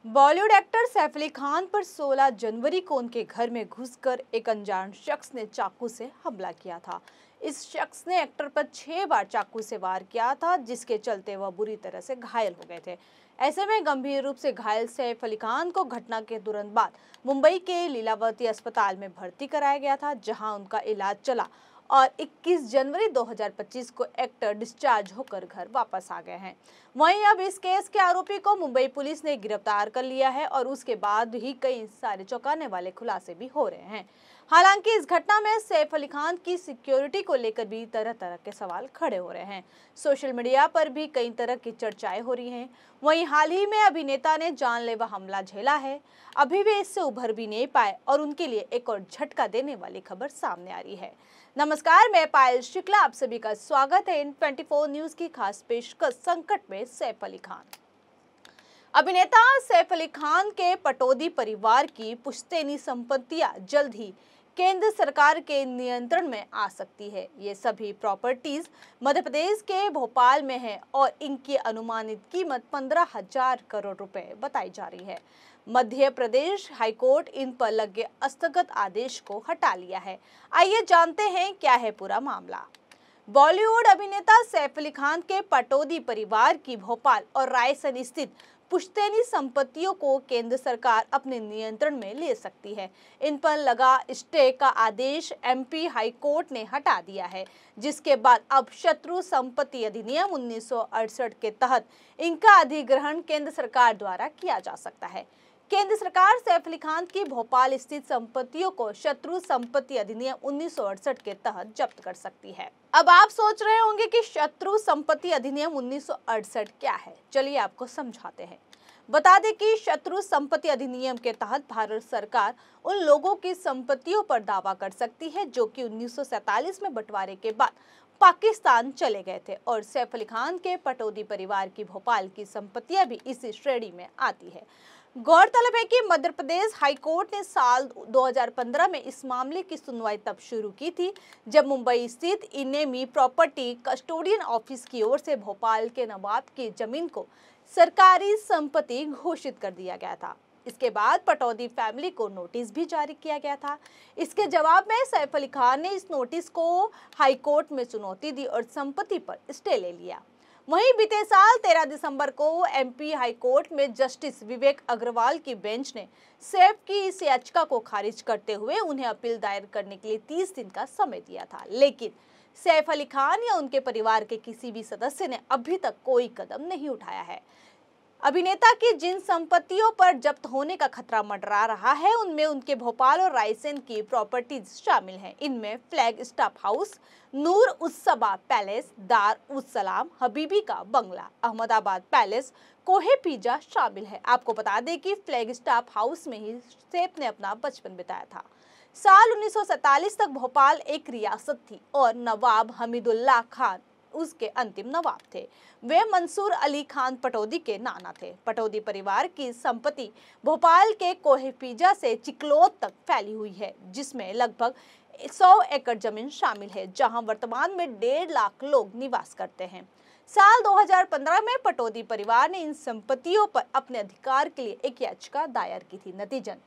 Bollywood actor Saif Ali Khan पर 16 जनवरी को उनके घर में घुसकर एक अनजान शख्स ने चाकू से हमला किया था। इस शख्स ने एक्टर पर 6 बार चाकू से वार किया था, जिसके चलते वह बुरी तरह से घायल हो गए थे। ऐसे में गंभीर रूप से घायल सैफ अली खान को घटना के तुरंत बाद मुंबई के लीलावती अस्पताल में भर्ती कराया गया था, जहां उनका इलाज चला और 21 जनवरी 2025 को एक्टर डिस्चार्ज होकर घर वापस आ गए हैं। वहीं अब इस केस के आरोपी को मुंबई पुलिस ने गिरफ्तार कर लिया है और उसके बाद ही कई सारे चौंकाने वाले खुलासे भी हो रहे हैं। हालांकि इस घटना में सैफ अली खान की सिक्योरिटी को लेकर भी तरह तरह के सवाल खड़े हो रहे हैं। सोशल मीडिया पर भी कई तरह की चर्चाएं हो रही हैं। वहीं हाल ही में अभिनेता ने जानलेवा हमला झेला है। अभी भी इससे उभर भी नहीं पाए और उनके लिए एक और झटका देने वाली खबर सामने आ रही है। नमस्कार, मैं पायल शुक्ला, आप सभी का स्वागत है इन 24 न्यूज की खास पेशकश संकट में सैफ अली खान। अभिनेता सैफ अली खान के पटौदी परिवार की पुश्तैनी संपत्तियां जल्द ही केंद्र सरकार के नियंत्रण में आ सकती है। ये सभी प्रॉपर्टीज मध्य प्रदेश के भोपाल में है और इनकी अनुमानित कीमत 15,000 करोड़ रुपए बताई जा रही है। मध्य प्रदेश हाईकोर्ट इन पर लगे स्थगित आदेश को हटा लिया है। आइए जानते हैं क्या है पूरा मामला। बॉलीवुड अभिनेता सैफ अली खान के पटौदी परिवार की भोपाल और रायसेन स्थित पुश्तैनी संपत्तियों को केंद्र सरकार अपने नियंत्रण में ले सकती है। इन पर लगा स्टे का आदेश एमपी हाई कोर्ट ने हटा दिया है, जिसके बाद अब शत्रु संपत्ति अधिनियम 1968 के तहत इनका अधिग्रहण केंद्र सरकार द्वारा किया जा सकता है। केंद्र सरकार सैफ अली खान की भोपाल स्थित संपत्तियों को शत्रु संपत्ति अधिनियम 1968 के तहत जब्त कर सकती है। अब आप सोच रहे होंगे कि शत्रु संपत्ति अधिनियम 1968 क्या है। चलिए आपको समझाते हैं। बता दें कि शत्रु संपत्ति अधिनियम के तहत भारत सरकार उन लोगों की संपत्तियों पर दावा कर सकती है जो कि 1947 में बंटवारे के बाद पाकिस्तान चले गए थे, और सैफ अली खान के पटौदी परिवार की भोपाल की संपत्तियां भी इसी श्रेणी में आती है। गौरतलब है कि मध्य प्रदेश हाईकोर्ट ने साल 2015 में इस मामले की सुनवाई तब शुरू की थी, जब मुंबई स्थित इनेमी प्रॉपर्टी कस्टोडियन ऑफिस की ओर से भोपाल के नवाब की जमीन को सरकारी संपत्ति घोषित कर दिया गया था। इसके बाद पटौदी फैमिली को नोटिस भी जारी किया गया था। इसके जवाब में सैफ अली खान ने इस नोटिस को हाईकोर्ट में चुनौती दी और संपत्ति पर स्टे ले लिया। वहीं बीते साल 13 दिसंबर को एमपी हाई कोर्ट में जस्टिस विवेक अग्रवाल की बेंच ने सैफ की इस याचिका को खारिज करते हुए उन्हें अपील दायर करने के लिए 30 दिन का समय दिया था, लेकिन सैफ अली खान या उनके परिवार के किसी भी सदस्य ने अभी तक कोई कदम नहीं उठाया है। अभिनेता की जिन संपत्तियों पर जब्त होने का खतरा मंडरा रहा है, उनमें उनके भोपाल और रायसेन की प्रॉपर्टीज शामिल हैं। इनमें फ्लैग स्टाफ हाउस, नूर उस-सबा पैलेस, दार उस सलाम, हबीबी का बंगला, अहमदाबाद पैलेस, कोहे पिज्जा शामिल है। आपको बता दें कि फ्लैग स्टाफ हाउस में ही सैफ ने अपना बचपन बिताया था। साल 1947 तक भोपाल एक रियासत थी और नवाब हमीदुल्लाह खान उसके अंतिम नवाब थे। वे मंसूर अली खान पटौदी के नाना थे। पटौदी परिवार की संपत्ति भोपाल के कोहे पिज्जा से चिकलोद तक फैली हुई है, जिसमें लगभग 100 एकड़ जमीन शामिल है, जहां वर्तमान में 1.5 लाख लोग निवास करते हैं। साल 2015 में पटौदी परिवार ने इन संपत्तियों पर अपने अधिकार के लिए एक याचिका दायर की थी। नतीजन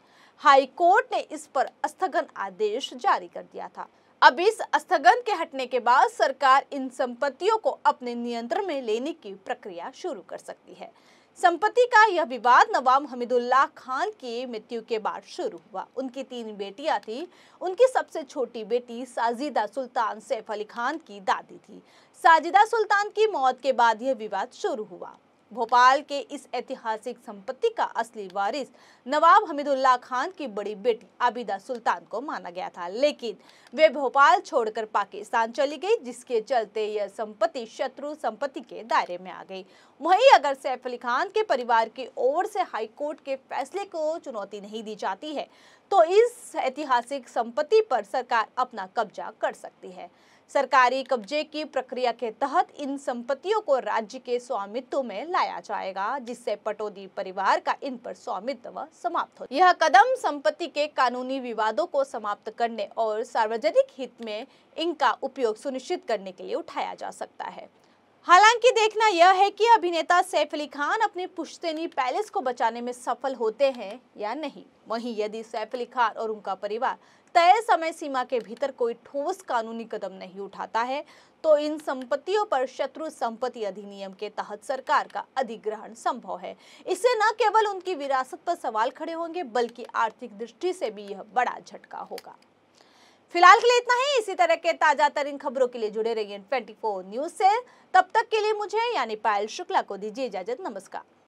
हाई कोर्ट ने इस पर स्थगन आदेश जारी कर दिया था। अब इस स्थगन के हटने के बाद सरकार इन संपत्तियों को अपने नियंत्रण में लेने की प्रक्रिया शुरू कर सकती है। संपत्ति का यह विवाद नवाब हमीदुल्लाह खान की मृत्यु के बाद शुरू हुआ। उनकी 3 बेटियां थी। उनकी सबसे छोटी बेटी साजिदा सुल्तान सैफ अली खान की दादी थी। साजिदा सुल्तान की मौत के बाद यह विवाद शुरू हुआ। भोपाल के इस ऐतिहासिक संपत्ति का असली वारिस नवाब हमीदुल्लाह खान की बड़ी बेटी आबिदा सुल्तान को माना गया था, लेकिन वे भोपाल छोड़कर पाकिस्तान चली गई, जिसके चलते यह संपत्ति शत्रु संपत्ति के दायरे में आ गई। वहीं अगर सैफ अली खान के परिवार की ओर से हाई कोर्ट के फैसले को चुनौती नहीं दी जाती है, तो इस ऐतिहासिक संपत्ति पर सरकार अपना कब्जा कर सकती है। सरकारी कब्जे की प्रक्रिया के तहत इन संपत्तियों को राज्य के स्वामित्व में लाया जाएगा, जिससे पटौदी परिवार का इन पर स्वामित्व समाप्त हो। यह कदम संपत्ति के कानूनी विवादों को समाप्त करने और सार्वजनिक हित में इनका उपयोग सुनिश्चित करने के लिए उठाया जा सकता है। हालांकि देखना यह है कि अभिनेता सैफ अली खान अपने पुश्तैनी पैलेस को बचाने में सफल होते हैं या नहीं। वहीं यदि सैफ अली खान और उनका परिवार तय समय सीमा के भीतर कोई ठोस कानूनी कदम नहीं उठाता है तो इन संपत्तियों पर शत्रु संपत्ति अधिनियम के तहत सरकार का अधिग्रहण संभव है। इससे न केवल उनकी विरासत पर सवाल खड़े होंगे बल्कि आर्थिक दृष्टि से भी यह बड़ा झटका होगा। फिलहाल के लिए इतना ही। इसी तरह के ताजा तरीन खबरों के लिए जुड़े रहिए 24 न्यूज से। तब तक के लिए मुझे यानी पायल शुक्ला को दीजिए इजाजत। नमस्कार।